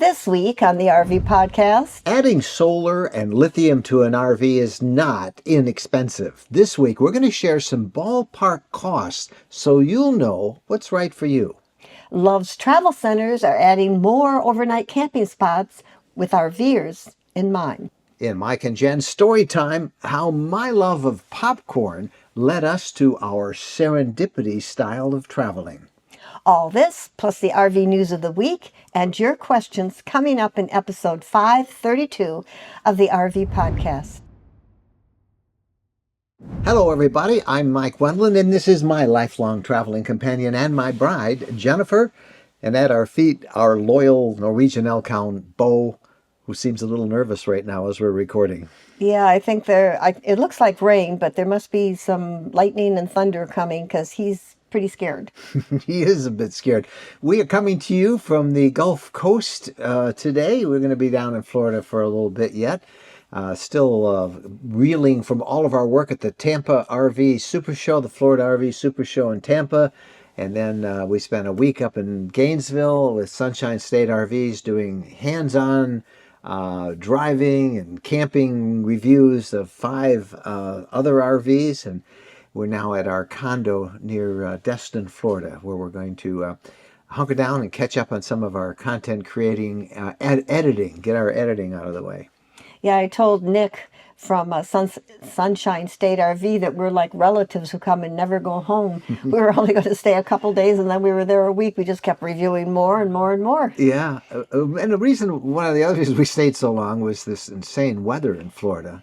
This week on the RV podcast, adding solar and lithium to an RV is not inexpensive. This week, we're going to share some ballpark costs so you'll know what's right for you. Love's Travel Centers are adding more overnight camping spots with RVers in mind. In Mike and Jen's Storytime, how my love of popcorn led us to our serendipity style of traveling. All this, plus the RV news of the week and your questions coming up in episode 532 of the RV podcast. Hello, everybody. I'm Mike Wendland, and this is my lifelong traveling companion and my bride, Jennifer. And at our feet, our loyal Norwegian elk-hound, Bo, who seems a little nervous right now as we're recording. Yeah, I think it looks like rain, but there must be some lightning and thunder coming because he's pretty scared. He is a bit scared. We are coming to you from the Gulf Coast today. We're going to be down in Florida for a little bit yet. Still reeling from all of our work at the Tampa RV Super Show, the Florida RV Super Show in Tampa. And then we spent a week up in Gainesville with Sunshine State RVs doing hands-on driving and camping reviews of 5 other RVs. And we're now at our condo near Destin, Florida, where we're going to hunker down and catch up on some of our content creating, editing, get our editing out of the way. Yeah, I told Nick from Sunshine State RV that we're like relatives who come and never go home. We were only going to stay a couple days, and then we were there a week. We just kept reviewing more and more and more. Yeah, and the reason, one of the other reasons we stayed so long was this insane weather in Florida.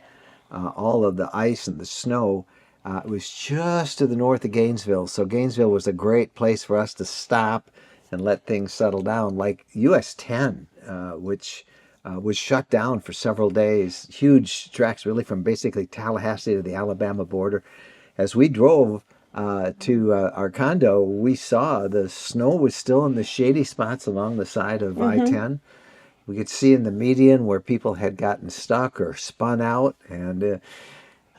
All of the ice and the snow. It was just to the north of Gainesville, so Gainesville was a great place for us to stop and let things settle down, like US 10, which was shut down for several days. Huge tracks, really, from basically Tallahassee to the Alabama border. As we drove to our condo, we saw the snow was still in the shady spots along the side of I-10. We could see in the median where people had gotten stuck or spun out, and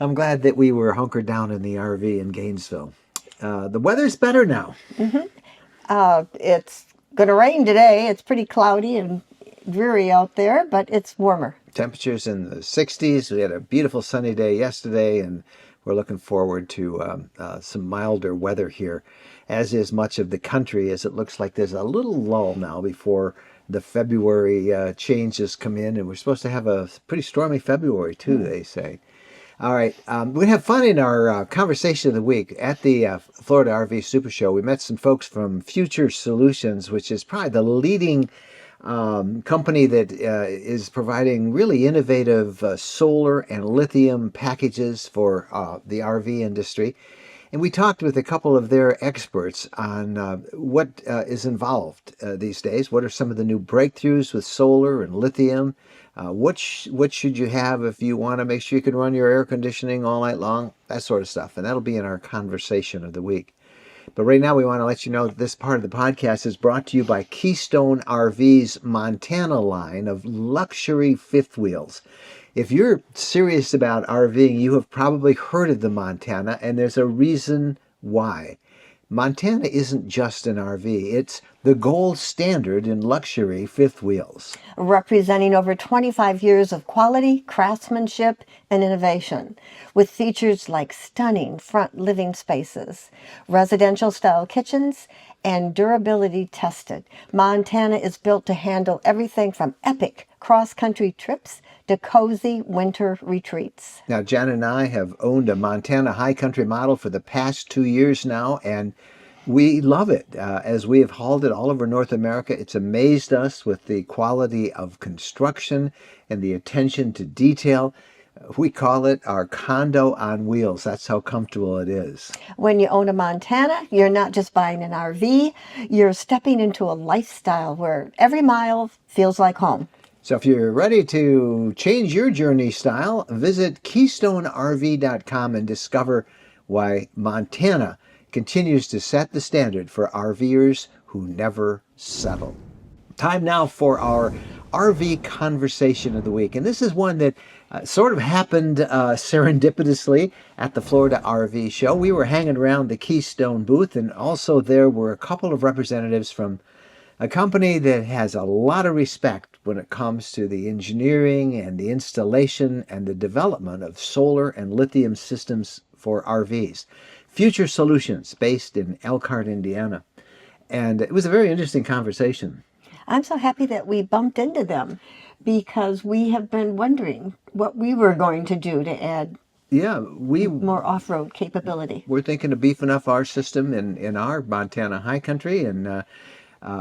I'm glad that we were hunkered down in the RV in Gainesville. The weather's better now. It's going to rain today. It's pretty cloudy and dreary out there, but it's warmer. Temperatures in the 60s. We had a beautiful sunny day yesterday, and we're looking forward to some milder weather here, as is much of the country, as it looks like there's a little lull now before the February changes come in, and we're supposed to have a pretty stormy February too, they say. All right, we have fun in our conversation of the week at the Florida RV Super Show. We met some folks from Future Solutions, which is probably the leading company that is providing really innovative solar and lithium packages for the RV industry. And we talked with a couple of their experts on what is involved these days. What are some of the new breakthroughs with solar and lithium? What should you have if you want to make sure you can run your air conditioning all night long? That sort of stuff. And that'll be in our conversation of the week. But right now we want to let you know that this part of the podcast is brought to you by Keystone RV's Montana line of luxury fifth wheels. If you're serious about RVing, you have probably heard of the Montana, and there's a reason why. Montana isn't just an RV. It's the gold standard in luxury fifth wheels. Representing over 25 years of quality, craftsmanship, and innovation, with features like stunning front living spaces, residential-style kitchens, and durability tested. Montana is built to handle everything from epic cross-country trips to cozy winter retreats. Now, Jen and I have owned a Montana High Country model for the past 2 years now, and we love it. As we have hauled it all over North America, it's amazed us with the quality of construction and the attention to detail. We call it our condo on wheels. That's how comfortable it is. When you own a Montana, you're not just buying an RV, you're stepping into a lifestyle where every mile feels like home. So if you're ready to change your journey style, visit KeystoneRV.com and discover why Montana continues to set the standard for RVers who never settle. Time now for our RV conversation of the week. And this is one that sort of happened serendipitously at the Florida RV show. We were hanging around the Keystone booth, and also there were a couple of representatives from a company that has a lot of respect when it comes to the engineering and the installation and the development of solar and lithium systems for RVs. Future Solutions, based in Elkhart, Indiana. And it was a very interesting conversation. I'm so happy that we bumped into them because we have been wondering what we were going to do to add more off-road capability. We're thinking of beefing up our system in our Montana high country, and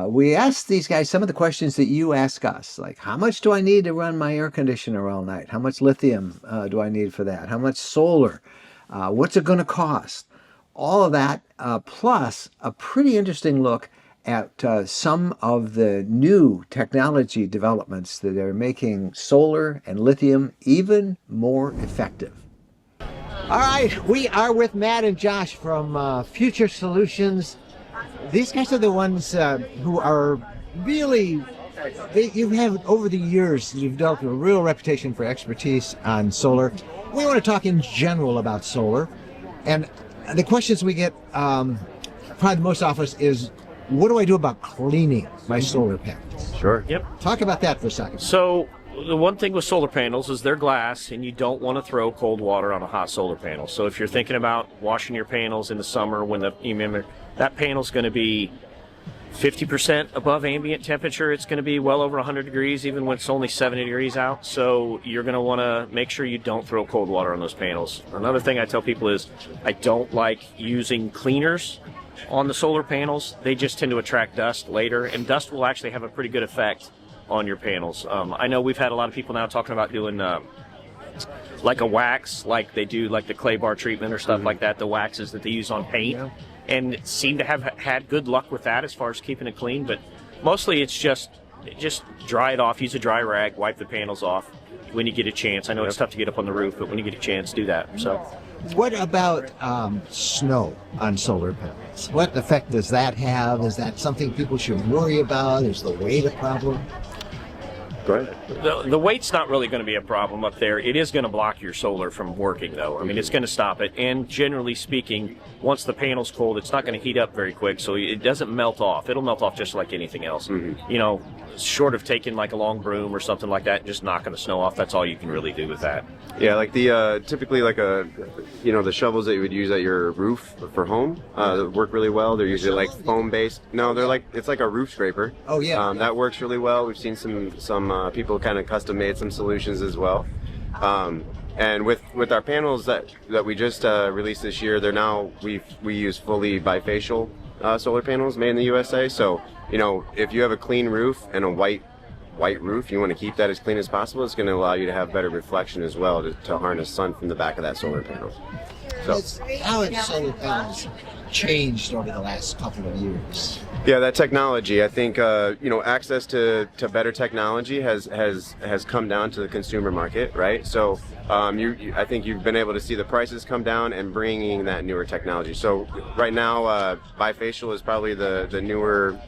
we asked these guys some of the questions that you ask us, like how much do I need to run my air conditioner all night? How much lithium do I need for that? How much solar? What's it going to cost? All of that, plus a pretty interesting look at some of the new technology developments that are making solar and lithium even more effective. All right, we are with Matt and Josh from Future Solutions. These guys are the ones who are really, you have over the years, you've developed a real reputation for expertise on solar. We want to talk in general about solar. And the questions we get probably the most often is, what do I do about cleaning my solar panels? Sure. Yep. Talk about that for a second. So the one thing with solar panels is they're glass, and you don't want to throw cold water on a hot solar panel. So if you're thinking about washing your panels in the summer when that panel's going to be 50% above ambient temperature, it's going to be well over 100 degrees even when it's only 70 degrees out. So you're going to want to make sure you don't throw cold water on those panels. Another thing I tell people is I don't like using cleaners on the solar panels. They just tend to attract dust later, and dust will actually have a pretty good effect on your panels. I know we've had a lot of people now talking about doing like a wax, like they do like the clay bar treatment or stuff like that, the waxes that they use on paint, and seem to have had good luck with that as far as keeping it clean. But mostly it's just dry it off, use a dry rag, wipe the panels off when you get a chance. I know it's tough to get up on the roof, but when you get a chance, do that. So what about snow on solar panels? What effect does that have? Is that something people should worry about? Is the weight a problem? Go ahead. The weight's not really going to be a problem up there. It is going to block your solar from working, though. I mean, it's going to stop it. And generally speaking, once the panel's cold, it's not going to heat up very quick, so it doesn't melt off. It'll melt off just like anything else. You know, short of taking like a long broom or something like that and just knocking the snow off, that's all you can really do with that. Yeah, like the typically like the shovels that you would use at your roof for home work really well. They're usually like foam based. No, they're like, it's like a roof scraper. Oh yeah. That works really well. We've seen some people kind of custom made some solutions as well. And with our panels that we just released this year, they're now we use fully bifacial solar panels made in the USA. So if you have a clean roof and a white roof, you want to keep that as clean as possible. It's going to allow you to have better reflection as well to harness sun from the back of that solar panel. So how have solar panels changed over the last couple of years? Yeah, that technology, I think access to better technology has come down to the consumer market, right? So I think you've been able to see the prices come down and bringing that newer technology. So right now, bifacial is probably the newer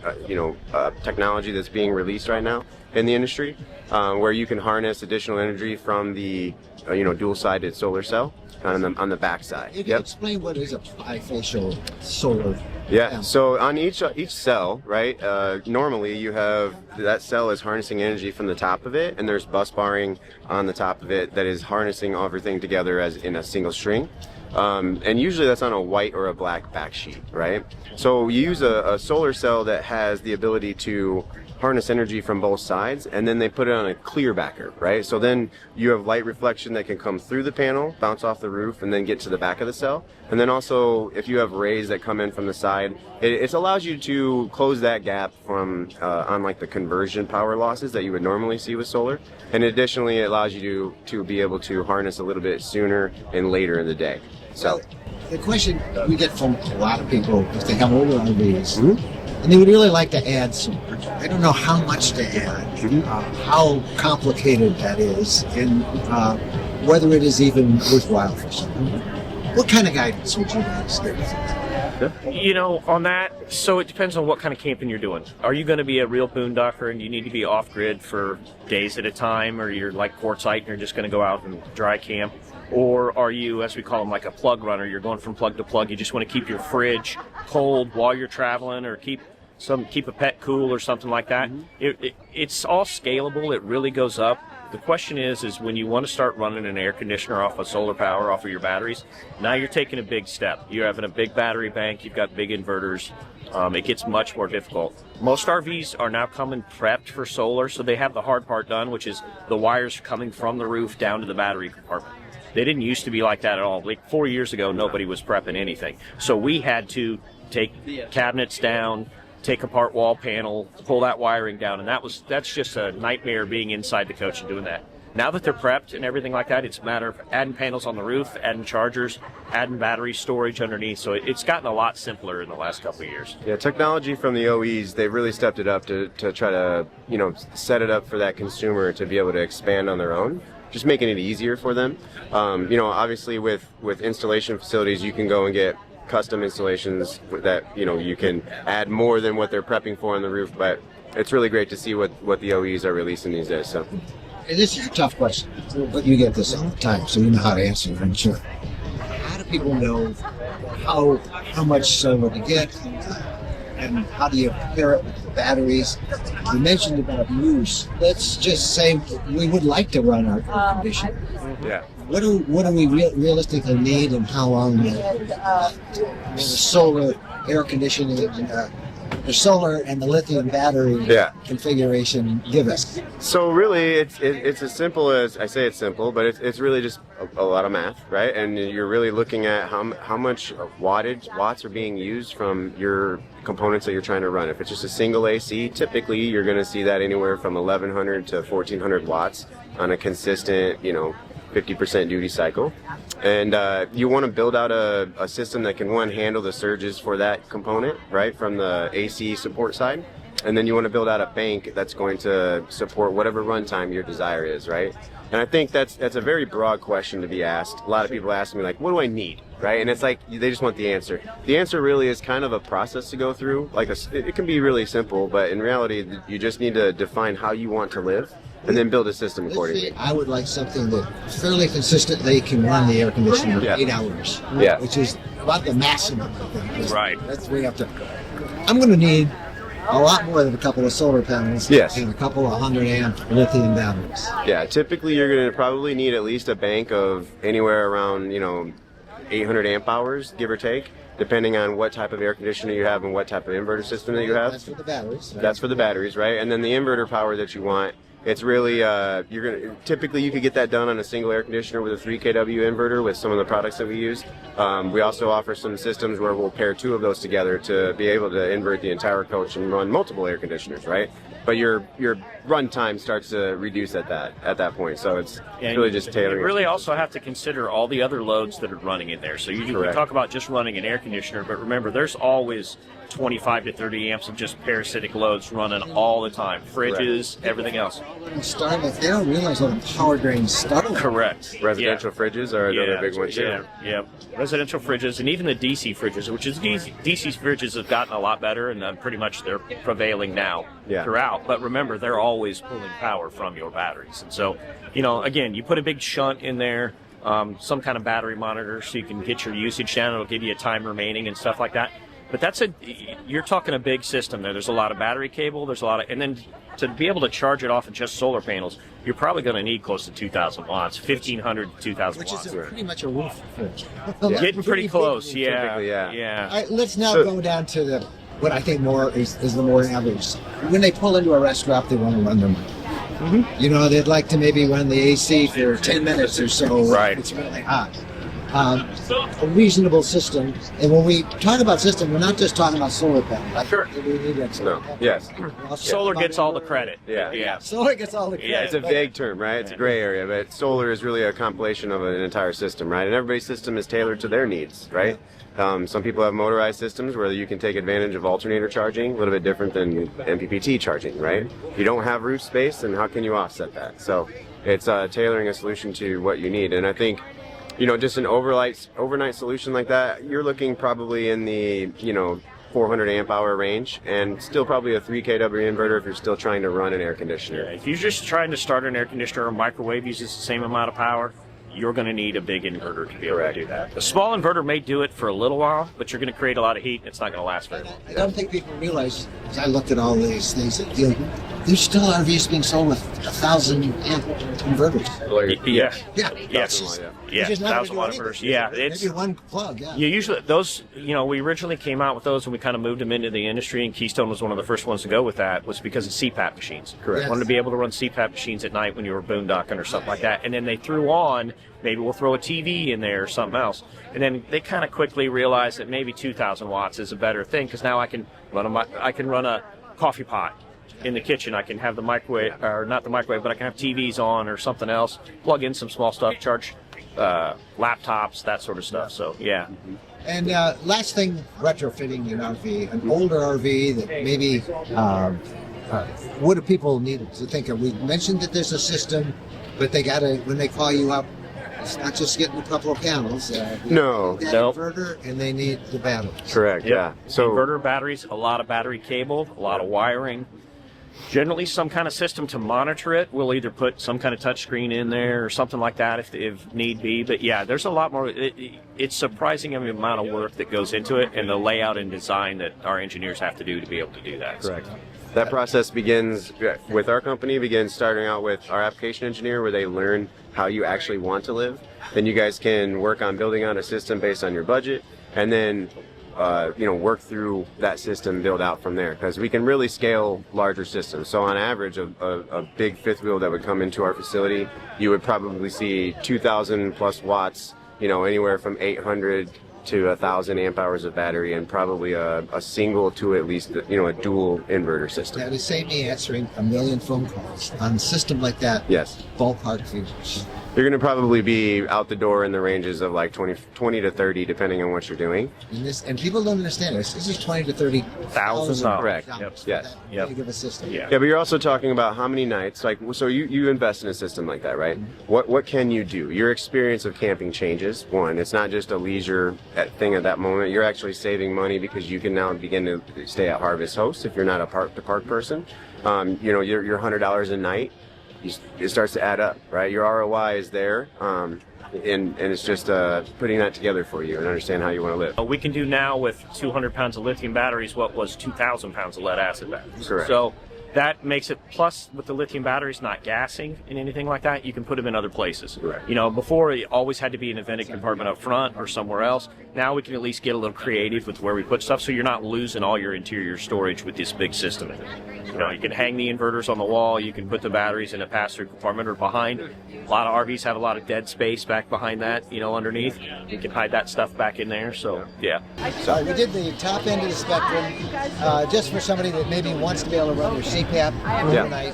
technology that's being released right now in the industry, where you can harness additional energy from the dual-sided solar cell on the back side. You can explain what is a bifacial solar. Yeah, so on each cell, right, normally you have, that cell is harnessing energy from the top of it, and there's bus barring on the top of it that is harnessing everything together as in a single string. And usually that's on a white or a black back sheet, right? So you use a solar cell that has the ability to harness energy from both sides, and then they put it on a clear backer, right? So then you have light reflection that can come through the panel, bounce off the roof, and then get to the back of the cell. And then also, if you have rays that come in from the side, it allows you to close that gap from on like the conversion power losses that you would normally see with solar. And additionally, it allows you to be able to harness a little bit sooner and later in the day. So the question we get from a lot of people is they have older RVs. And they would really like to add solar. I don't know how much to add, how complicated that is, and whether it is even worthwhile for someone. What kind of guidance would you guys give? On that, so it depends on what kind of camping you're doing. Are you going to be a real boondocker and you need to be off-grid for days at a time, or you're like quartzite and you're just going to go out and dry camp? Or are you, as we call them, like a plug runner? You're going from plug to plug. You just want to keep your fridge cold while you're traveling, or keep keep a pet cool or something like that. It's all scalable. It really goes up. The question is when you want to start running an air conditioner off of solar power, off of your batteries, now you're taking a big step. You're having a big battery bank, you've got big inverters. It gets much more difficult. Most RVs are now coming prepped for solar, so they have the hard part done, which is the wires coming from the roof down to the battery compartment. They didn't used to be like that at all. Like 4 years ago, nobody was prepping anything. So we had to take cabinets down, take apart wall panel, pull that wiring down, and that's just a nightmare being inside the coach and doing that. Now that they're prepped and everything like that, it's a matter of adding panels on the roof, adding chargers, adding battery storage underneath. So it's gotten a lot simpler in the last couple of years. Yeah, technology from the OEs, they've really stepped it up to try to, set it up for that consumer to be able to expand on their own, just making it easier for them. Obviously with installation facilities, you can go and get custom installations that you can add more than what they're prepping for on the roof, but it's really great to see what the OEs are releasing these days. So this is a tough question, but you get this all the time, so you know how to answer it, I'm sure. How do people know how much solar to get, and how do you pair it with the batteries? You mentioned about use. Let's just say we would like to run our air conditioner. yeah. What do we realistically need, and how long will the solar air conditioning, the solar and the lithium battery configuration give us? So really, it's as simple as, I say it's simple, but it's really just a lot of math, right? And you're really looking at how much watts are being used from your components that you're trying to run. If it's just a single AC, typically you're going to see that anywhere from 1100 to 1400 watts on a consistent, 50% duty cycle. And you want to build out a system that can, one, handle the surges for that component, right, from the AC support side. And then you want to build out a bank that's going to support whatever runtime your desire is, right? And I think that's a very broad question to be asked. A lot of people ask me, like, what do I need, right? And it's like, they just want the answer. The answer really is kind of a process to go through. It can be really simple, but in reality, you just need to define how you want to live, and then build a system accordingly. I would like something that fairly consistently can run the air conditioner 8 hours, which is about the maximum, I think. Right. That's way up to. I'm going to need a lot more than a couple of solar panels and a couple of 100-amp lithium batteries. Yeah, typically you're going to probably need at least a bank of anywhere around, 800 amp hours, give or take, depending on what type of air conditioner you have and what type of inverter system that you have. That's for the batteries. Right? That's for the batteries, right? And then the inverter power that you want, it's really, typically you could get that done on a single air conditioner with a 3 kW inverter with some of the products that we use. We also offer some systems where we'll pair 2 of those together to be able to invert the entire coach and run multiple air conditioners, right? But your run time starts to reduce at that point. So it's really just tailoring. You really also have to consider all the other loads that are running in there. So you talk about just running an air conditioner, but remember, there's always 25 to 30 amps of just parasitic loads running all the time. Fridges, everything else. They don't realize what a power drain starts. Correct. Residential fridges are another big one too. Yeah. Residential fridges, and even the DC fridges, which is DC fridges have gotten a lot better, and pretty much they're prevailing now throughout. But remember, they're always pulling power from your batteries. And so, again, you put a big shunt in there, some kind of battery monitor so you can get your usage down. It'll give you a time remaining and stuff like that. But you're talking a big system there. There's a lot of battery cable. And then to be able to charge it off of just solar panels, you're probably going to need close to 2,000 watts, 1,500 to 2,000 watts. Which is pretty much a roof fridge. Getting pretty close, yeah. All right, let's now go down to what I think more is the more average. When they pull into a restaurant, they want to run their money. Mm-hmm. They'd like to maybe run the AC for 10 minutes or so. Right. It's really hot. A reasonable system, and when we talk about system, we're not just talking about solar panels. Sure. We need that solar panel. Yes. Solar gets all the credit. Yeah. Solar gets all the credit. Yeah, it's a vague term, right? It's a gray area, but solar is really a compilation of an entire system, right? And everybody's system is tailored to their needs, right? Some people have motorized systems where you can take advantage of alternator charging, a little bit different than MPPT charging, right? If you don't have roof space, then how can you offset that? So it's tailoring a solution to what you need. And I think, just an overnight solution like that, you're looking probably in the, 400 amp hour range, and still probably a 3 kW inverter if you're still trying to run an air conditioner. Yeah, if you're just trying to start an air conditioner, or microwave uses the same amount of power, you're going to need a big inverter to be able to do that. The small inverter may do it for a little while, but you're going to create a lot of heat, and it's not going to last very long. I don't think people realize, as I looked at all these things, that, you know, there's still RVs being sold with 1,000 amp inverters. Yeah. Yeah. Yes. Yeah. 1,000 watt inverters. Yeah. It's maybe one plug. Yeah. you usually those. You know, we originally came out with those when we kind of moved them into the industry, and Keystone was one of the first ones to go with that. Was because of CPAP machines. Correct. Yes. Wanted to be able to run CPAP machines at night when you were boondocking or something like that, and then they threw on. Maybe we'll throw a TV in there or something else. And then they kind of quickly realized that maybe 2,000 watts is a better thing, because now I can run a coffee pot in the kitchen. I can have the microwave, or not the microwave, but I can have TVs on or something else, plug in some small stuff, charge laptops, that sort of stuff. So, yeah. And last thing, retrofitting an RV, an older RV that maybe, what do people need to think of? We mentioned that there's a system, but they got to, when they call you up, it's not just getting a couple of panels. No. That Nope. inverter, and they need the batteries. Correct. Yep. Yeah. So Inverter batteries, a lot of battery cable, a lot of wiring. Generally, some kind of system to monitor it. We'll either put some kind of touch screen in there or something like that if need be. But yeah, there's a lot more. It's surprising the amount of work that goes into it, and the layout and design that our engineers have to do to be able to do that. correct. That process begins with our company, begins starting out with our application engineer, where they learn how you actually want to live. Then you guys can work on building out a system based on your budget, and then work through that system, build out from there, because we can really scale larger systems. So on average, a big fifth wheel that would come into our facility, you would probably see 2,000 plus watts, anywhere from 800 to 1,000 amp hours of battery, and probably a single to at least a dual inverter system. That would save me answering a million phone calls on a system like that. Yes. Ballpark figures. You're going to probably be out the door in the ranges of like 20 to 30, depending on what you're doing. And people don't understand this. This is 20 to 30,000. Correct. Yep. Yes. Yep. Big of a system. Yeah. Yeah, but you're also talking about how many nights. Like, so you invest in a system like that, right? What can you do? Your experience of camping changes. One, it's not just a leisure thing at that moment. You're actually saving money, because you can now begin to stay at Harvest Host if you're not a park-to-park person. Your $100 a night, it starts to add up, right? Your ROI is there, and it's just putting that together for you and understand how you want to live. We can do now with 200 pounds of lithium batteries what was 2,000 pounds of lead acid batteries. Correct. So that makes it, plus with the lithium batteries not gassing and anything like that, you can put them in other places. Correct. Before it always had to be in a vented compartment up front or somewhere else. Now we can at least get a little creative with where we put stuff, so you're not losing all your interior storage with this big system in it. You can hang the inverters on the wall, you can put the batteries in a pass-through compartment or behind. A lot of RVs have a lot of dead space back behind that, underneath. You can hide that stuff back in there, so yeah. So we did the top end of the spectrum, just for somebody that maybe wants to be able to run their CPAP overnight.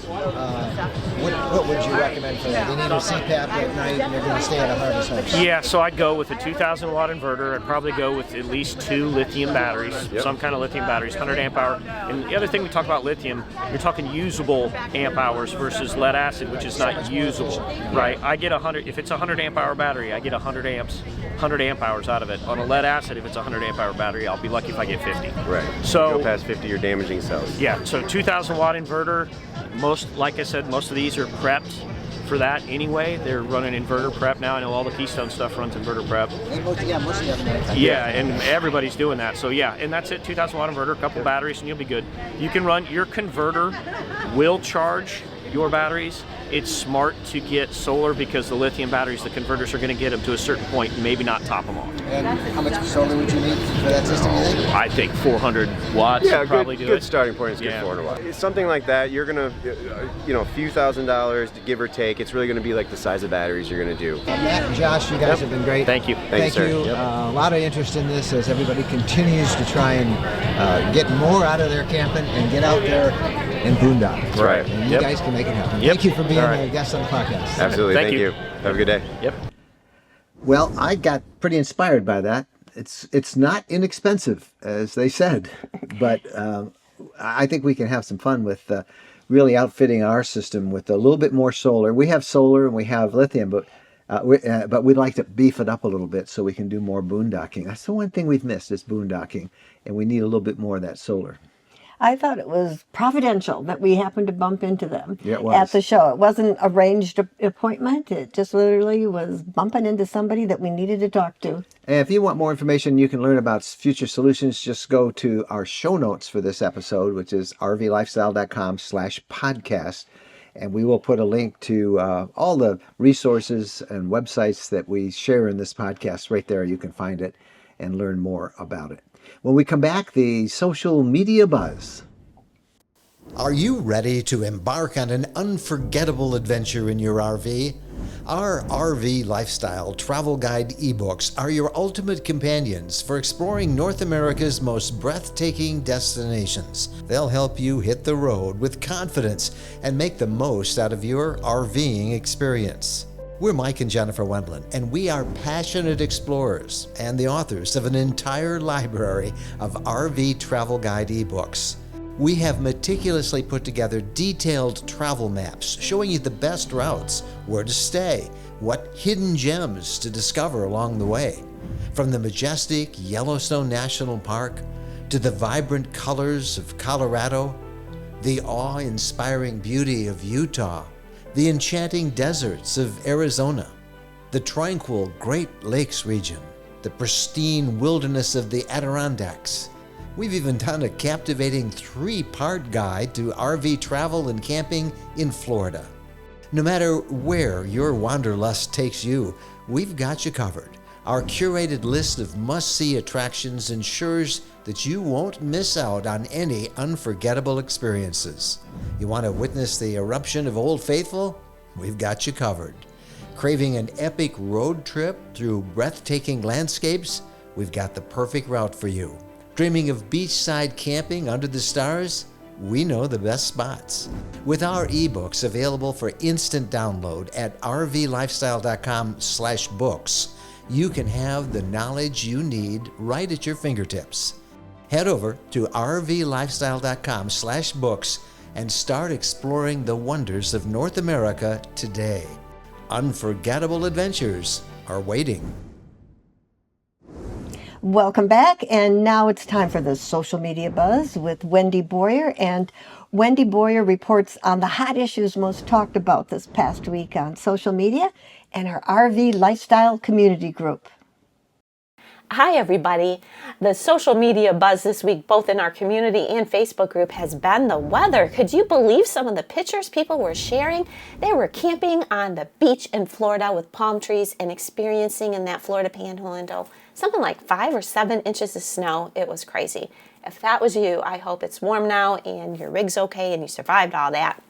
What would you recommend for that? They need a CPAP at night, and they're going to stay at a Harvest Host. Yeah, so I'd go with a 2,000 watt inverter. I'd probably go with at least 2 lithium batteries, some kind of lithium batteries, 100 amp hour. And the other thing we talk about lithium, you're talking usable amp hours versus lead acid, which is not usable, right? I get 100, if it's a 100 amp hour battery, I get 100 amp hours out of it. On a lead acid, if it's a 100 amp hour battery, I'll be lucky if I get 50. Right. So go past 50, you're damaging cells. yeah, so 2,000 watt inverter. Like I said, most of these are prepped for that anyway. They're running inverter prep now. I know all the Keystone stuff runs inverter prep. Most of them. Yeah, and everybody's doing that. So yeah, and that's it. 2,000 watt inverter, a couple batteries, and you'll be good. You can run your converter, will charge your batteries. It's smart to get solar, because the lithium batteries, the converters are going to get them to a certain point and maybe not top them off. And how much solar would you need for that system, you think? I think 400 watts Yeah, would probably do good it. starting point is good. Yeah. 400 watts. Something like that, you're gonna, a few $1,000s to give or take. It's really gonna be like the size of batteries you're gonna do. Matt and Josh, you guys have been great. Thank you. Thanks, sir. you. Yep. A lot of interest in this as everybody continues to try and get more out of their camping and get out there and boondock. Right. And you guys can make it happen. Yep. Thank you for being All right. a guest on the podcast. Absolutely. Thank Thank you. you. Have a good day. Yep. Well, I got pretty inspired by that. It's not inexpensive, as they said, but I think we can have some fun with really outfitting our system with a little bit more solar. We have solar and we have lithium, but we'd like to beef it up a little bit so we can do more boondocking. That's the one thing we've missed, is boondocking, and we need a little bit more of that solar. I thought it was providential that we happened to bump into them Yeah, it was. at the show. It wasn't arranged appointment. It just literally was bumping into somebody that we needed to talk to. And if you want more information, you can learn about future solutions. Just go to our show notes for this episode, which is rvlifestyle.com/podcast. And we will put a link to all the resources and websites that we share in this podcast right there. You can find it and learn more about it. When we come back, the social media buzz. Are you ready to embark on an unforgettable adventure in your RV? Our RV Lifestyle Travel Guide ebooks are your ultimate companions for exploring North America's most breathtaking destinations. They'll help you hit the road with confidence and make the most out of your RVing experience. We're Mike and Jennifer Wendland, and we are passionate explorers and the authors of an entire library of RV Travel Guide ebooks. We have meticulously put together detailed travel maps showing you the best routes, where to stay, what hidden gems to discover along the way. From the majestic Yellowstone National Park to the vibrant colors of Colorado, the awe-inspiring beauty of Utah, the enchanting deserts of Arizona, the tranquil Great Lakes region, the pristine wilderness of the Adirondacks. We've even done a captivating 3-part guide to RV travel and camping in Florida. No matter where your wanderlust takes you, we've got you covered. Our curated list of must-see attractions ensures that you won't miss out on any unforgettable experiences. You want to witness the eruption of Old Faithful? We've got you covered. Craving an epic road trip through breathtaking landscapes? We've got the perfect route for you. Dreaming of beachside camping under the stars? We know the best spots. With our ebooks available for instant download at rvlifestyle.com/books, you can have the knowledge you need right at your fingertips. Head over to rvlifestyle.com/books and start exploring the wonders of North America today. Unforgettable adventures are waiting. Welcome back, and now it's time for the social media buzz with Wendy Boyer. And Wendy Boyer reports on the hot issues most talked about this past week on social media and her RV Lifestyle community group. Hi everybody. The social media buzz this week, both in our community and Facebook group, has been the weather. Could you believe some of the pictures people were sharing? They were camping on the beach in Florida with palm trees and experiencing in that Florida panhandle something like 5 or 7 inches of snow. It was crazy. If that was you, I hope it's warm now and your rig's okay and you survived all that.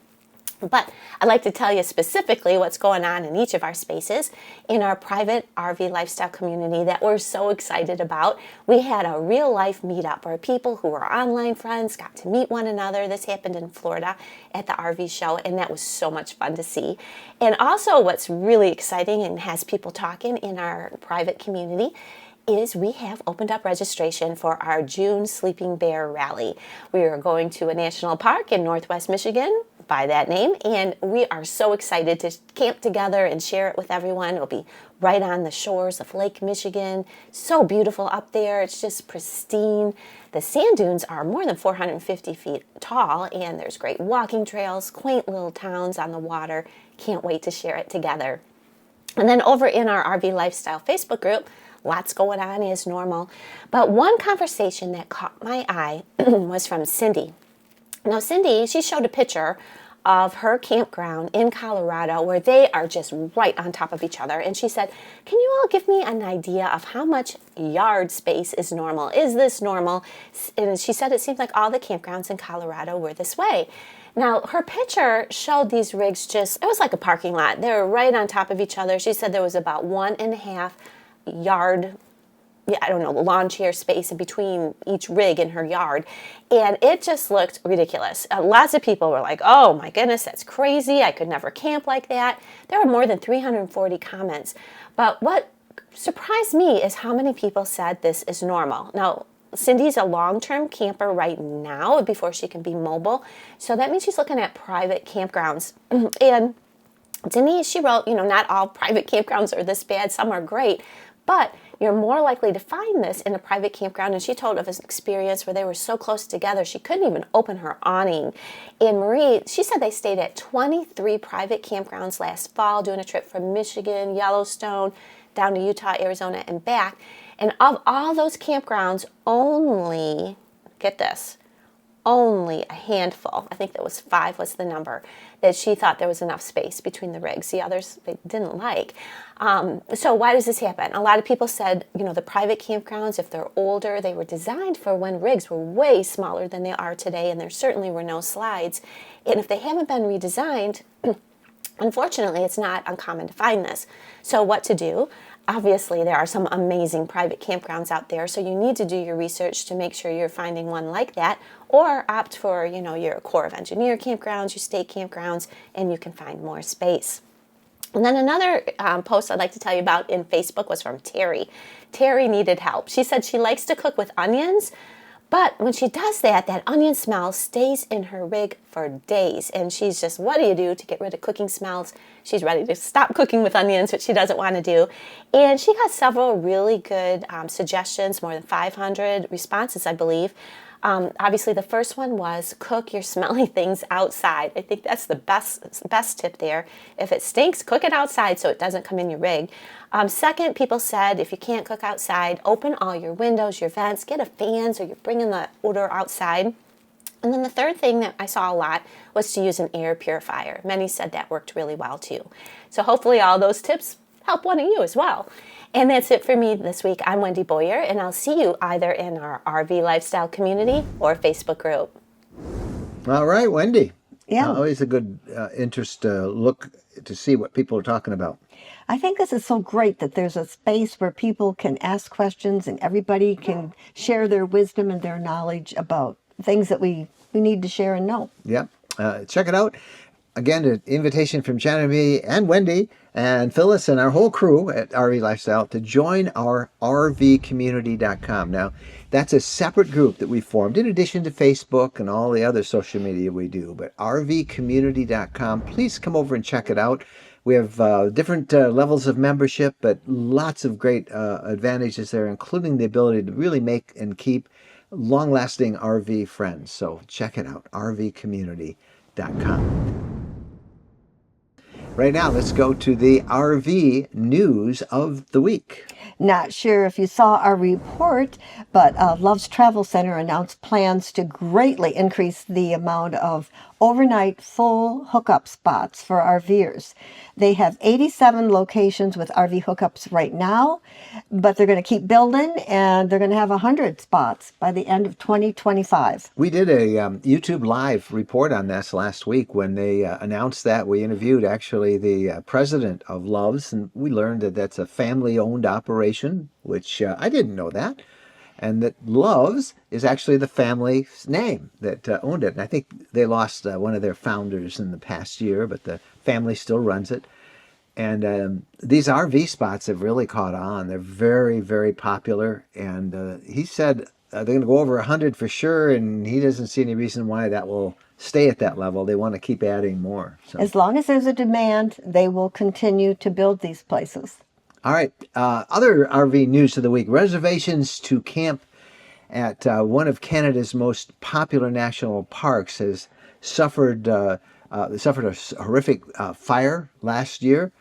But I'd like to tell you specifically what's going on in each of our spaces in our private RV lifestyle community that we're so excited about. We had a real life meetup where people who were online friends got to meet one another. This happened in Florida at the RV show, and that was so much fun to see. And also what's really exciting and has people talking in our private community is we have opened up registration for our June Sleeping Bear Rally. We are going to a national park in Northwest Michigan by that name, and we are so excited to camp together and share it with everyone. It'll be right on the shores of Lake Michigan. So beautiful up there. It's just pristine. The sand dunes are more than 450 feet tall, and there's great walking trails, quaint little towns on the water. Can't wait to share it together. And then over in our RV Lifestyle Facebook group, lots going on as normal. But one conversation that caught my eye was from Cindy. Now, Cindy, she showed a picture of her campground in Colorado where they are just right on top of each other. And she said, can you all give me an idea of how much yard space is normal? Is this normal? And she said it seemed like all the campgrounds in Colorado were this way. Now, her picture showed these rigs it was like a parking lot. They were right on top of each other. She said there was about 1.5 yard, lawn chair space in between each rig in her yard. And it just looked ridiculous. Lots of people were like, oh my goodness, that's crazy. I could never camp like that. There were more than 340 comments. But what surprised me is how many people said this is normal. Now, Cindy's a long-term camper right now before she can be mobile. So that means she's looking at private campgrounds. And Denise, she wrote, not all private campgrounds are this bad. Some are great. But you're more likely to find this in a private campground. And she told of an experience where they were so close together, she couldn't even open her awning. And Marie, she said they stayed at 23 private campgrounds last fall, doing a trip from Michigan, Yellowstone, down to Utah, Arizona, and back. And of all those campgrounds, only, get this, only a handful, I think that was 5 was the number, that she thought there was enough space between the rigs. The others they didn't like. So why does this happen? A lot of people said, the private campgrounds, if they're older, they were designed for when rigs were way smaller than they are today, and there certainly were no slides. And if they haven't been redesigned, unfortunately, it's not uncommon to find this. So what to do? Obviously, there are some amazing private campgrounds out there, so you need to do your research to make sure you're finding one like that, or opt for, your Corps of Engineer campgrounds, your state campgrounds, and you can find more space. And then another post I'd like to tell you about in Facebook was from Terry. Terry needed help. She said she likes to cook with onions, but when she does that, that onion smell stays in her rig for days. And she's just, what do you do to get rid of cooking smells? She's ready to stop cooking with onions, which she doesn't want to do. And she got several really good suggestions, more than 500 responses, I believe. Obviously, the first one was cook your smelly things outside. I think that's the best tip there. If it stinks, cook it outside so it doesn't come in your rig. Second, people said if you can't cook outside, open all your windows, your vents, get a fan so you're bringing the odor outside. And then the third thing that I saw a lot was to use an air purifier. Many said that worked really well too. So hopefully all those tips help one of you as well. And that's it for me this week. I'm Wendy Boyer, and I'll see you either in our RV lifestyle community or Facebook group. All right, Wendy. Yeah. Always a good interest look to see what people are talking about. I think this is so great that there's a space where people can ask questions and everybody can share their wisdom and their knowledge about things that we need to share and know. Yep. Check it out. Again, an invitation from Genevieve and Wendy and Phyllis and our whole crew at RV Lifestyle to join our rvcommunity.com. Now, that's a separate group that we formed in addition to Facebook and all the other social media we do. But rvcommunity.com, please come over and check it out. We have different levels of membership, but lots of great advantages there, including the ability to really make and keep long-lasting RV friends. So check it out, rvcommunity.com. Right now, let's go to the RV news of the week. Not sure if you saw our report, but Love's Travel Center announced plans to greatly increase the amount of overnight full hookup spots for RVers. They have 87 locations with RV hookups right now, but they're going to keep building, and they're going to have 100 spots by the end of 2025. We did a YouTube live report on this last week when they announced that. We interviewed actually the president of Love's, and we learned that that's a family-owned operation, which I didn't know that. And that Love's is actually the family's name that owned it. And I think they lost one of their founders in the past year, but the family still runs it. And these RV spots have really caught on. They're very, very popular. And he said they're going to go over 100 for sure, and he doesn't see any reason why that will stay at that level. They want to keep adding more. So. As long as there's a demand, they will continue to build these places. All right, other RV news of the week. Reservations to camp at one of Canada's most popular national parks has suffered a horrific fire last year.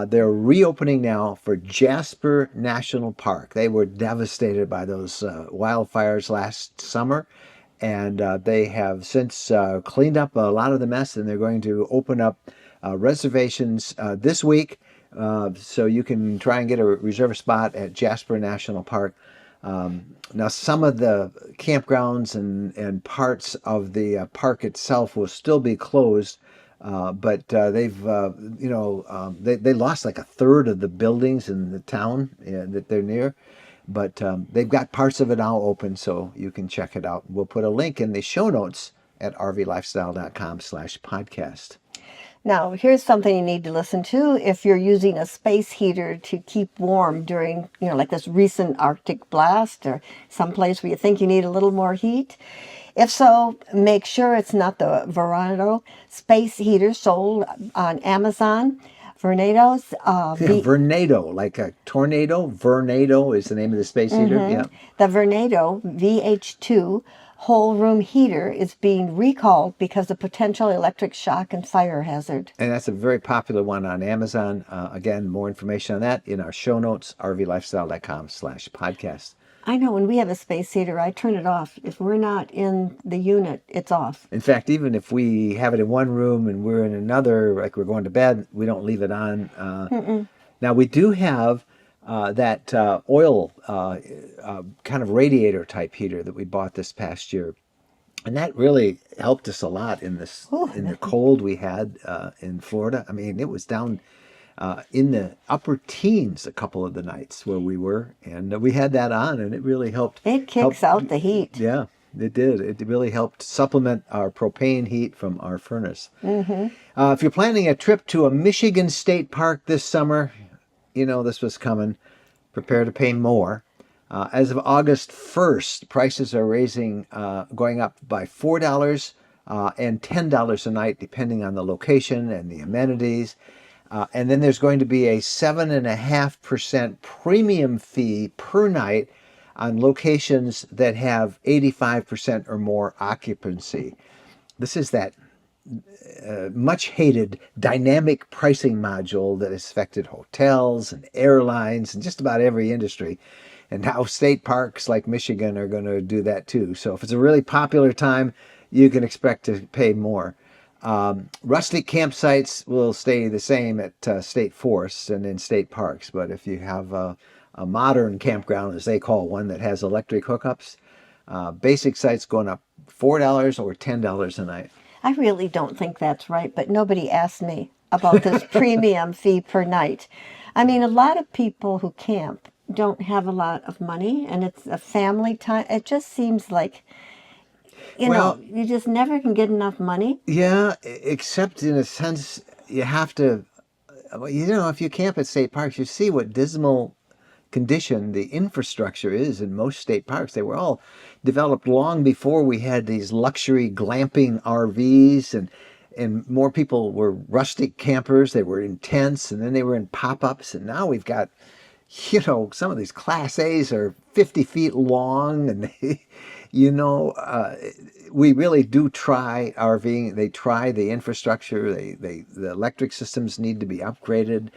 They're reopening now for Jasper National Park. They were devastated by those wildfires last summer, and they have since cleaned up a lot of the mess, and they're going to open up reservations this week. So you can try and get a reserve spot at Jasper National Park. Now, some of the campgrounds and parts of the park itself will still be closed, but they've, they lost like a third of the buildings in the town that they're near. But they've got parts of it now open, so you can check it out. We'll put a link in the show notes at rvlifestyle.com/podcast. Now, here's something you need to listen to if you're using a space heater to keep warm during, like this recent Arctic blast or someplace where you think you need a little more heat. If so, make sure it's not the Verano space heater sold on Amazon. Vernados, Vernado, like a tornado. Vernado is the name of the space heater. Yeah. the Vernado VH2 whole room heater is being recalled because of potential electric shock and fire hazard. And that's a very popular one on Amazon. Again, more information on that in our show notes, rvlifestyle.com/podcast. I know when we have a space heater, I turn it off. If we're not in the unit, it's off. In fact, even if we have it in one room and we're in another, like we're going to bed, we don't leave it on. Now, we do have that oil kind of radiator type heater that we bought this past year. And that really helped us a lot in the cold we had in Florida. I mean, it was down in the upper teens a couple of the nights where we were, and we had that on, and it really helped. It kicks out the heat. Yeah, it did. It really helped supplement our propane heat from our furnace. If you're planning a trip to a Michigan state park this summer, you know this was coming. Prepare to pay more. As of August 1st, prices are going up by $4 and $10 a night, depending on the location and the amenities. And then there's going to be a 7.5% premium fee per night on locations that have 85% or more occupancy. This is that much hated dynamic pricing module that has affected hotels and airlines and just about every industry. And now state parks like Michigan are going to do that too. So if it's a really popular time, you can expect to pay more. Rustic campsites will stay the same at state forests and in state parks. But if you have a modern campground, as they call one, that has electric hookups, basic sites going up $4 or $10 a night. I really don't think that's right, but nobody asked me about this premium fee per night. I mean, a lot of people who camp don't have a lot of money, and it's a family time. It just seems like, you know, you just never can get enough money. Yeah, except in a sense, you have to, you know, if you camp at state parks, you see what dismal condition the infrastructure is in most state parks. They were all developed long before we had these luxury glamping RVs, and more people were rustic campers. They were in tents, and then they were in pop-ups, and now we've got, you know, some of these Class A's are 50 feet long, and they, you know, we really do try RVing. They try the infrastructure. The electric systems need to be upgraded.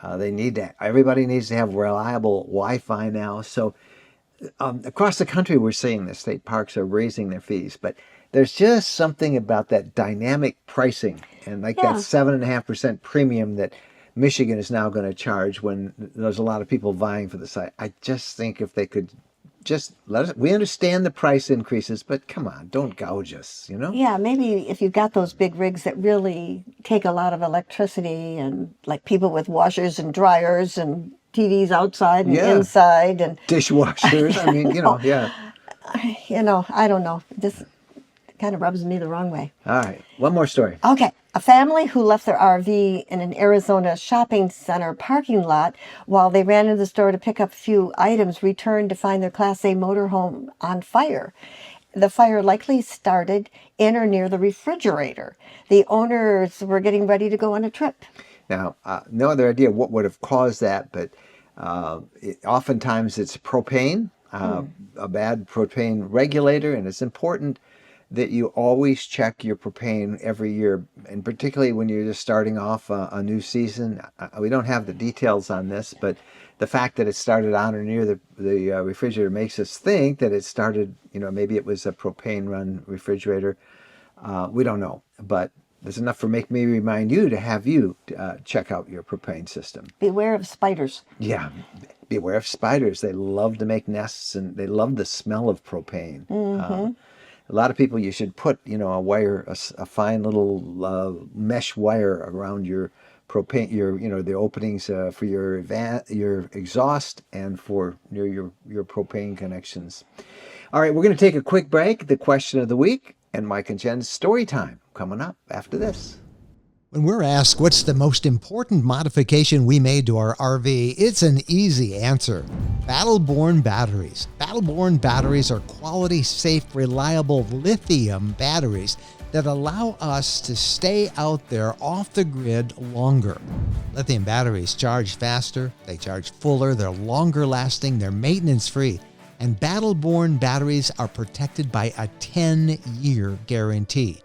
Everybody needs to have reliable Wi-Fi now. So across the country, we're seeing the state parks are raising their fees, but there's just something about that dynamic pricing and like that 7.5% premium that Michigan is now going to charge when there's a lot of people vying for the site. I just think if they could just let us, we understand the price increases, but come on, don't gouge us, you know? Yeah, maybe if you've got those big rigs that really take a lot of electricity, and like people with washers and dryers and TVs outside and inside and dishwashers. I mean, you know, You know, I don't know. This kind of rubs me the wrong way. All right, one more story. Okay. A family who left their RV in an Arizona shopping center parking lot while they ran into the store to pick up a few items returned to find their Class A motorhome on fire. The fire likely started in or near the refrigerator. The owners were getting ready to go on a trip. Now, no other idea what would have caused that, but oftentimes it's propane, a bad propane regulator, and it's important that you always check your propane every year, and particularly when you're just starting off a new season. We don't have the details on this, but the fact that it started on or near the refrigerator makes us think that it started, you know, maybe it was a propane-run refrigerator. We don't know, but there's enough for make me remind you to have you check out your propane system. Beware of spiders. Yeah, beware of spiders. They love to make nests, and they love the smell of propane. A lot of people, you should put, you know, a wire, a fine little mesh wire around your propane, you know, the openings for your exhaust and for your propane connections. All right, we're going to take a quick break. The question of the week and Mike and Jen's story time coming up after this. When we're asked what's the most important modification we made to our RV, it's an easy answer. Battle-Born batteries. Battle-Born batteries are quality, safe, reliable lithium batteries that allow us to stay out there off the grid longer. Lithium batteries charge faster, they charge fuller, they're longer lasting, they're maintenance free, and battle-born batteries are protected by a 10-year guarantee.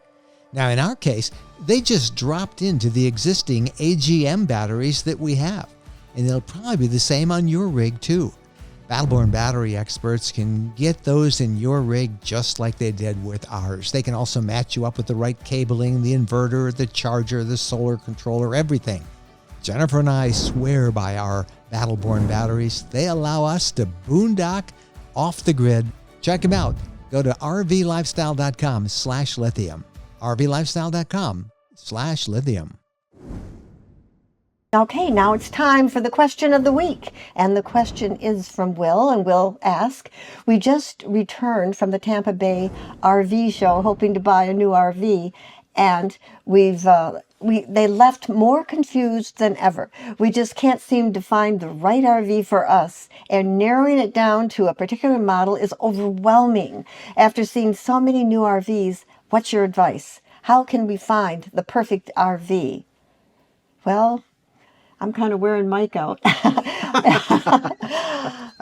Now, in our case, they just dropped into the existing AGM batteries that we have, and they'll probably be the same on your rig too. Battle-born battery experts can get those in your rig just like they did with ours. They can also match you up with the right cabling, the inverter, the charger, the solar controller, everything. Jennifer and I swear by our battle-born batteries. They allow us to boondock off the grid. Check them out. Go to rvlifestyle.com/lithium. rvlifestyle.com/lithium. Okay, now it's time for the question of the week. And the question is from Will, and Will ask, we just returned from the Tampa Bay RV show hoping to buy a new RV, and they left more confused than ever. We just can't seem to find the right RV for us, and narrowing it down to a particular model is overwhelming. After seeing so many new RVs, what's your advice? How can we find the perfect RV? Well, I'm kind of wearing Mike out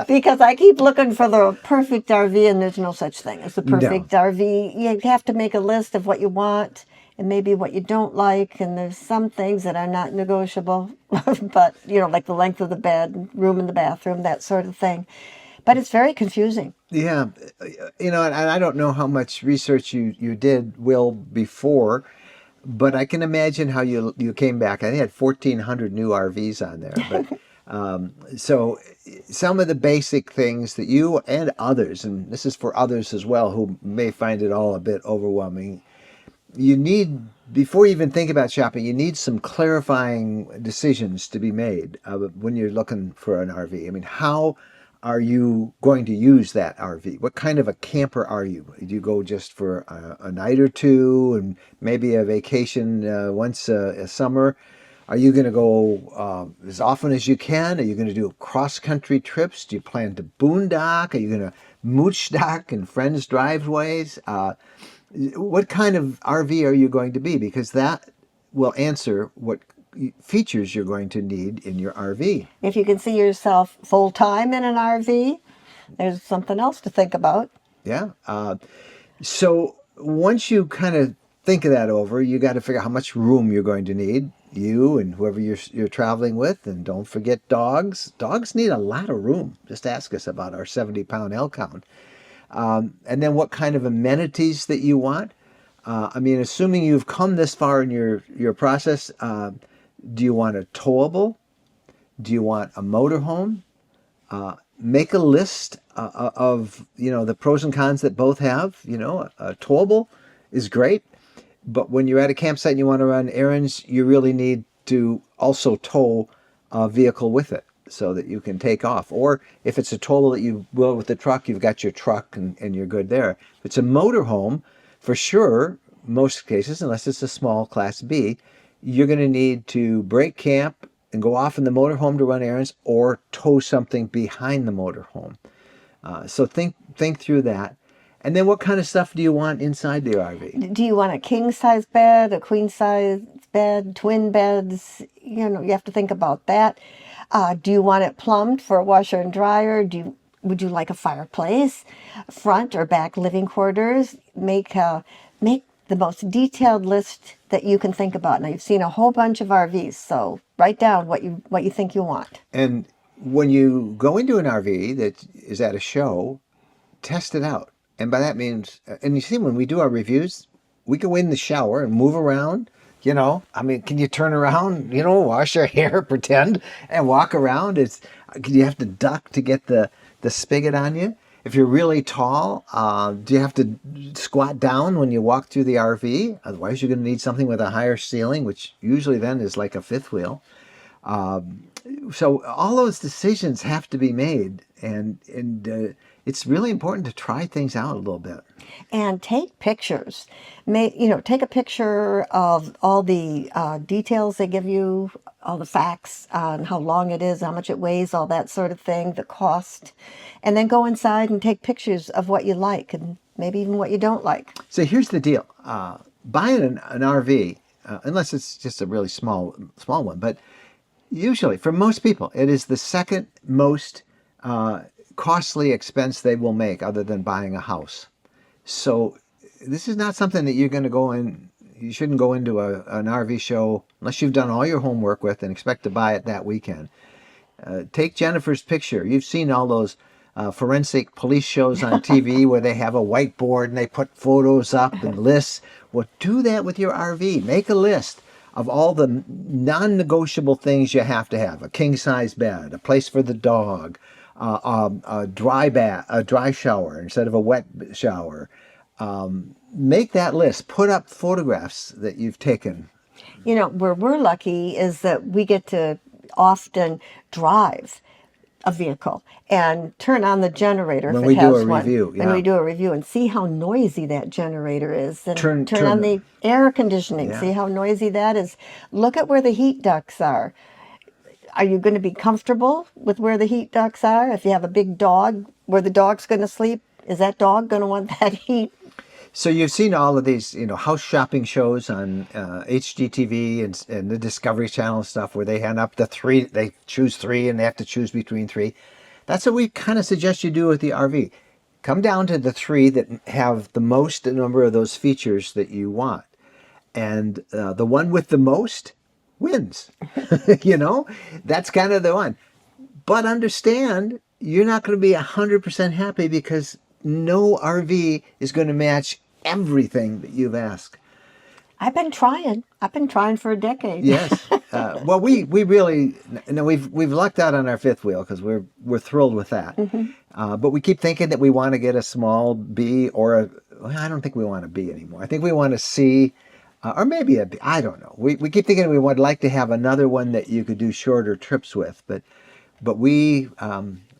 because I keep looking for the perfect RV, and there's no such thing as the perfect RV. You have to make a list of what you want and maybe what you don't like, and there's some things that are not negotiable, but, like the length of the bed, room in the bathroom, that sort of thing. But it's very confusing. Yeah. And I don't know how much research you did, Will, before, but I can imagine how you came back. I think you had 1,400 new RVs on there. But so some of the basic things that you and others, and this is for others as well who may find it all a bit overwhelming, you need, before you even think about shopping, you need some clarifying decisions to be made when you're looking for an RV. I mean, how are you going to use that RV? What kind of a camper are you? Do you go just for a night or two and maybe a vacation once a summer? Are you going to go as often as you can? Are you going to do cross-country trips? Do you plan to boondock? Are you going to mooch dock in friends' driveways? What kind of RV are you going to be? Because that will answer what features you're going to need in your RV. If you can see yourself full-time in an RV, there's something else to think about. Yeah. So once you kind of think of that over, you got to figure out how much room you're going to need, you and whoever you're traveling with. And don't forget dogs. Dogs need a lot of room. Just ask us about our 70-pound Elk Hound. And then what kind of amenities that you want. Assuming you've come this far in your process, do you want a towable? Do you want a motorhome? Make a list of the pros and cons that both have. A towable is great, but when you're at a campsite and you want to run errands, you really need to also tow a vehicle with it so that you can take off. Or if it's a towable that you will with the truck, you've got your truck and you're good there. If it's a motorhome, for sure, most cases, unless it's a small Class B, you're going to need to break camp and go off in the motorhome to run errands or tow something behind the motorhome. So think through that. And then what kind of stuff do you want inside the RV? Do you want a king-size bed, a queen-size bed, twin beds? You have to think about that. Do you want it plumbed for a washer and dryer? Would you like a fireplace, front or back living quarters? Make the most detailed list that you can think about. Now, you've seen a whole bunch of RVs, so write down what you think you want. And when you go into an RV that is at a show, test it out. And by that means, and you see when we do our reviews, we go in the shower and move around. Can you turn around, wash your hair, pretend, and walk around? You have to duck to get the spigot on you? If you're really tall, do you have to squat down when you walk through the RV? Otherwise, you're going to need something with a higher ceiling, which usually then is like a fifth wheel. So all those decisions have to be made, and it's really important to try things out a little bit. And take pictures. Take a picture of all the details they give you, all the facts on how long it is, how much it weighs, all that sort of thing, the cost. And then go inside and take pictures of what you like and maybe even what you don't like. So here's the deal. buying an RV, unless it's just a really small one, but usually for most people, it is the second most costly expense they will make other than buying a house. So this is not something that you're going to go in. You shouldn't go into an RV show unless you've done all your homework with and expect to buy it that weekend. Take Jennifer's picture. You've seen all those forensic police shows on TV where they have a whiteboard and they put photos up and lists. Well, do that with your RV. Make a list of all the non-negotiable things you have to have: a king-size bed, a place for the dog, a dry shower instead of a wet shower. Make that list. Put up photographs that you've taken. You know, where we're lucky is that we get to often drive a vehicle and turn on the generator When if we it do has a one. review, When yeah. we do a review and see how noisy that generator is. And Turn on the air conditioning, Yeah. see how noisy that is. Look at where the heat ducts are. Are you going to be comfortable with where the heat ducts are? If you have a big dog, where the dog's going to sleep, is that dog going to want that heat? So you've seen all of these, house shopping shows on HGTV and the Discovery Channel and stuff where they hand up the three, they choose three and they have to choose between three. That's what we kind of suggest you do with the RV. Come down to the three that have the most number of those features that you want. And the one with the most wins. That's kind of the one. But understand, you're not going to be 100% happy because no RV is going to match everything that you've asked. I've been trying for a decade. Yes. Well, we really we've lucked out on our fifth wheel because we're thrilled with that. But we keep thinking that we want to get a small B I don't think we want a B anymore. I think we want a C, or maybe a B. I don't know. We keep thinking we would like to have another one that you could do shorter trips with. But we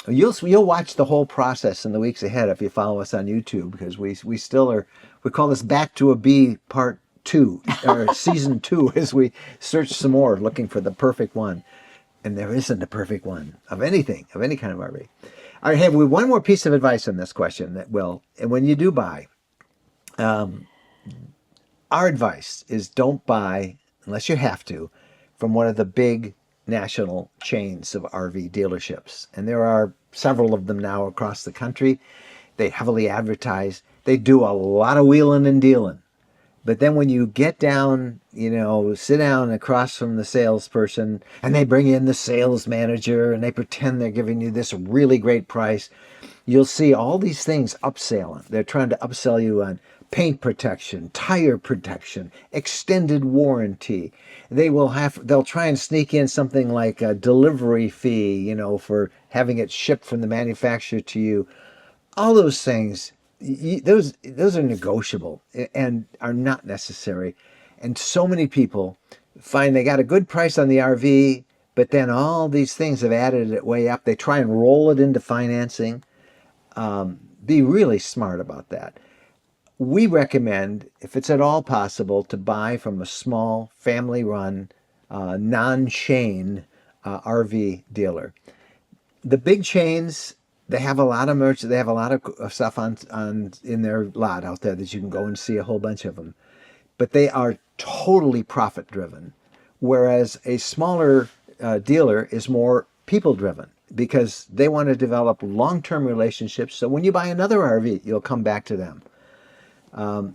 you'll watch the whole process in the weeks ahead if you follow us on YouTube, because we still are. We call this Back to a B Part 2 or Season 2 as we search some more looking for the perfect one, and there isn't a perfect one of anything, of any kind of RV. All right, have we one more piece of advice on this question that will, and when you do buy, our advice is don't buy unless you have to from one of the big national chains of RV dealerships, and there are several of them now across the country. They heavily advertise. They do a lot of wheeling and dealing. But then when you get down, sit down across from the salesperson and they bring in the sales manager and they pretend they're giving you this really great price, you'll see all these things upselling. They're trying to upsell you on paint protection, tire protection, extended warranty. They'll try and sneak in something like a delivery fee, for having it shipped from the manufacturer to you. All those things, those are negotiable and are not necessary. And so many people find they got a good price on the RV, but then all these things have added it way up. They try and roll it into financing. Be really smart about that. We recommend, if it's at all possible, to buy from a small family-run, non-chain RV dealer. The big chains, they have a lot of merch. They have a lot of stuff on in their lot out there that you can go and see a whole bunch of them. But they are totally profit-driven, whereas a smaller dealer is more people-driven because they want to develop long-term relationships. So when you buy another RV, you'll come back to them.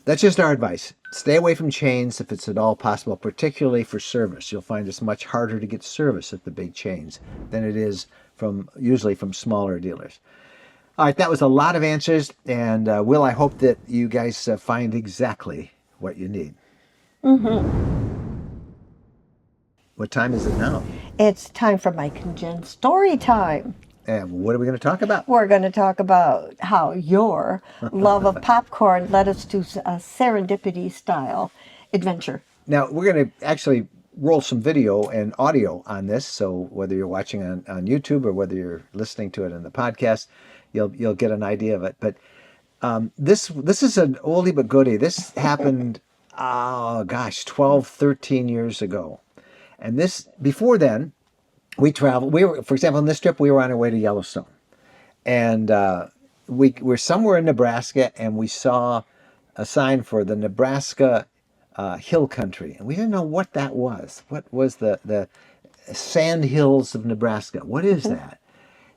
That's just our advice. Stay away from chains if it's at all possible, particularly for service. You'll find it's much harder to get service at the big chains than it is usually from smaller dealers. All right, that was a lot of answers, and Will, I hope that you guys find exactly what you need. What time is it now? It's time for my condensed story time. And what are we going to talk about? We're going to talk about how your love of popcorn led us to a serendipity style adventure. Now, we're going to actually roll some video and audio on this, so whether you're watching on YouTube or whether you're listening to it in the podcast, you'll get an idea of it. But this is an oldie but goodie. This happened, 12, 13 years ago. And before then, we traveled. For example, on this trip, we were on our way to Yellowstone. And we were somewhere in Nebraska, and we saw a sign for the Nebraska hill country, and we didn't know what that was. What was the sand hills of Nebraska? What is that?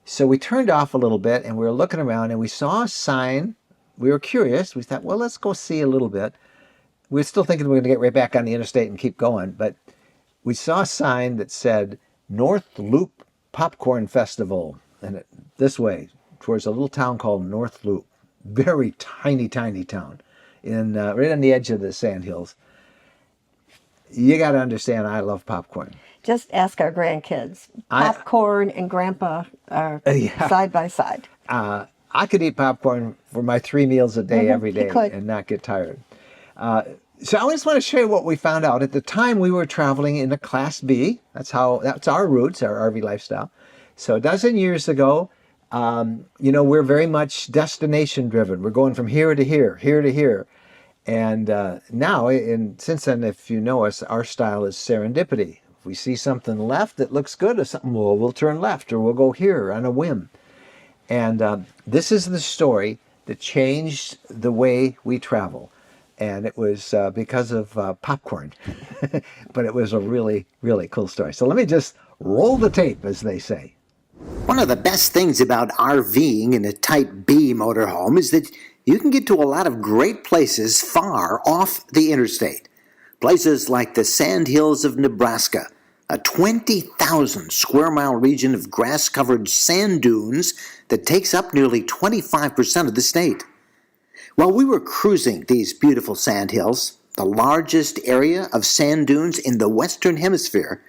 So we turned off a little bit, and we were looking around, and we saw a sign. We were curious. We thought, well, let's go see a little bit. We were still thinking we were going to get right back on the interstate and keep going, but we saw a sign that said North Loop Popcorn Festival, and this way towards a little town called North Loop. Very tiny, tiny town, right on the edge of the sandhills. You got to understand, I love popcorn. Just ask our grandkids. Popcorn and Grandpa are side by side. I could eat popcorn for my 3 meals a day every day could. and not get tired. So I just want to show you what we found out. At the time, we were traveling in a Class B. That's our roots, our RV lifestyle. So a dozen years ago, we're very much destination driven. We're going from here to here, here to here. And now, since then, if you know us, our style is serendipity. If we see something left that looks good or something, we'll turn left or we'll go here on a whim. And this is the story that changed the way we travel. And it was because of popcorn. But it was a really, really cool story. So let me just roll the tape, as they say. One of the best things about RVing in a Type B motorhome is that you can get to a lot of great places far off the interstate. Places like the Sandhills of Nebraska, a 20,000 square mile region of grass-covered sand dunes that takes up nearly 25% of the state. While we were cruising these beautiful sandhills, the largest area of sand dunes in the Western Hemisphere,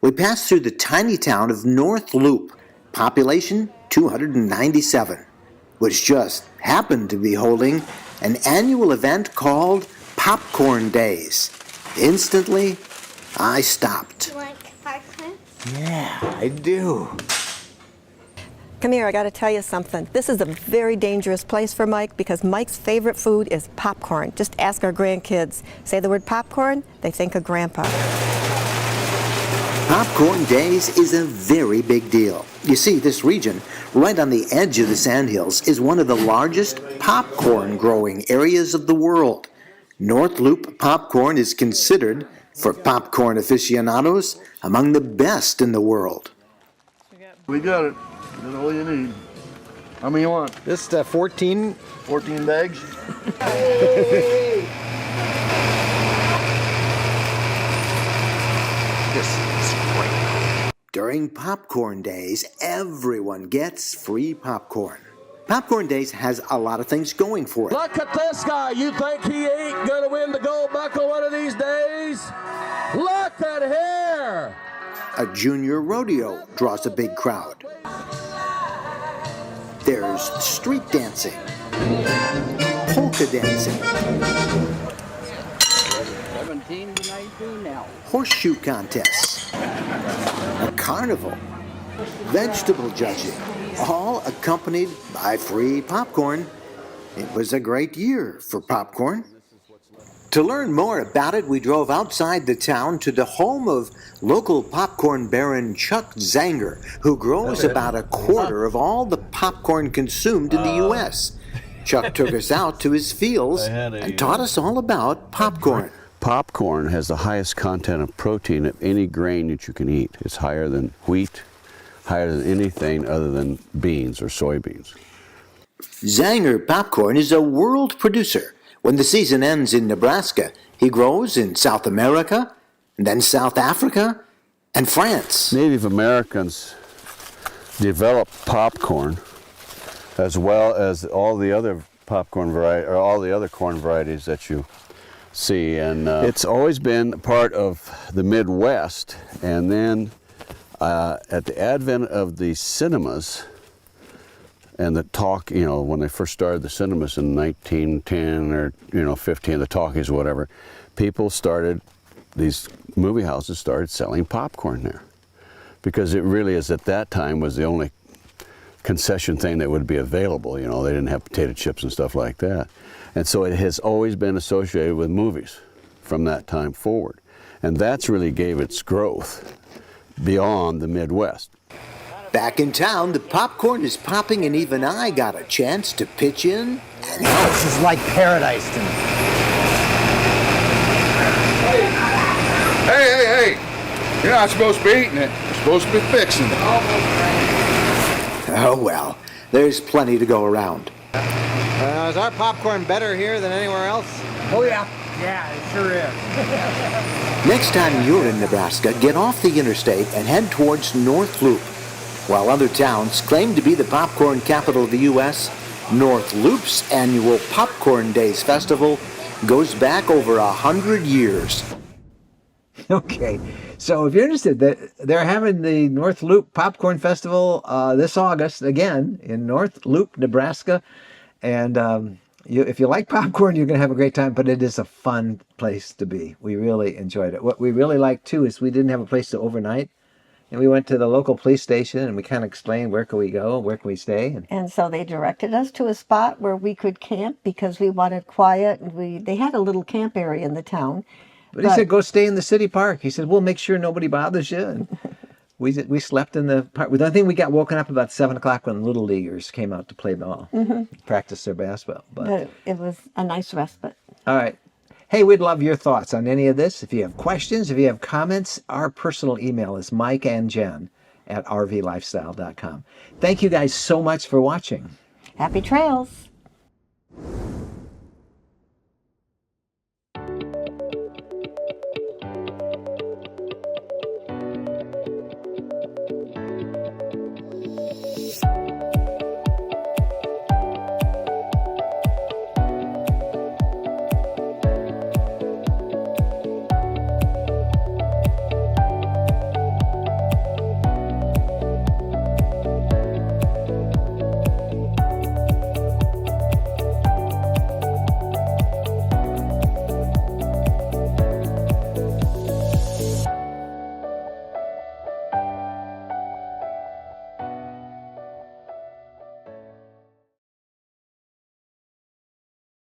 we passed through the tiny town of North Loop, population 297, which just happened to be holding an annual event called Popcorn Days. Instantly, I stopped. You like popcorn? Yeah, I do. Come here, I got to tell you something. This is a very dangerous place for Mike because Mike's favorite food is popcorn. Just ask our grandkids. Say the word popcorn, they think of Grandpa. Popcorn Days is a very big deal. You see, this region, right on the edge of the Sandhills, is one of the largest popcorn growing areas of the world. North Loop popcorn is considered, for popcorn aficionados, among the best in the world. We got it. That's all you need. How many you want? This 14 bags? This is great. During Popcorn Days, everyone gets free popcorn. Popcorn Days has a lot of things going for it. Look at this guy. You think he ain't gonna win the gold buckle one of these days? Look at here. A junior rodeo draws a big crowd. There's street dancing, polka dancing, 17 to 19 now. horseshoe contests, a carnival, vegetable judging, all accompanied by free popcorn. It was a great year for popcorn. To learn more about it, we drove outside the town to the home of local popcorn baron Chuck Zanger, who grows about a quarter of all the popcorn consumed in the U.S. Chuck took us out to his fields and taught us all about popcorn. Popcorn has the highest content of protein of any grain that you can eat. It's higher than wheat, higher than anything other than beans or soybeans. Zanger Popcorn is a world producer. When the season ends in Nebraska, he grows in South America, and then South Africa, and France. Native Americans developed popcorn as well as all the other popcorn variety, or all the other corn varieties that you see, and it's always been part of the Midwest. And then at the advent of the cinemas and the talk, when they first started the cinemas in 1910 or 15, the talkies, whatever, these movie houses started selling popcorn there, because it really is at that time was the only concession thing that would be available. They didn't have potato chips and stuff like that. And so it has always been associated with movies from that time forward. And that's really gave its growth beyond the Midwest. Back in town, the popcorn is popping, and even I got a chance to pitch in and help. This is like paradise to me. You're not supposed to be eating it. You're supposed to be fixing it. Oh well, there's plenty to go around. Is our popcorn better here than anywhere else? Oh, yeah. Yeah, it sure is. Next time you're in Nebraska, get off the interstate and head towards North Loop. While other towns claim to be the popcorn capital of the U.S., North Loop's annual Popcorn Days Festival goes back over 100 years. Okay, so if you're interested, they're having the North Loop Popcorn Festival this August again in North Loop, Nebraska. And if you like popcorn, you're going to have a great time, but it is a fun place to be. We really enjoyed it. What we really liked, too, is we didn't have a place to overnight. And we went to the local police station and we kind of explained where can we go, where can we stay. And so they directed us to a spot where we could camp because we wanted quiet. And they had a little camp area in the town. But he said, go stay in the city park. He said, we'll make sure nobody bothers you. And we slept in the park. I think we got woken up about 7 o'clock when Little Leaguers came out to play ball, practice their basketball. But it was a nice respite. All right. Hey, we'd love your thoughts on any of this. If you have questions, if you have comments, our personal email is mikeandjen@rvlifestyle.com. Thank you guys so much for watching. Happy trails.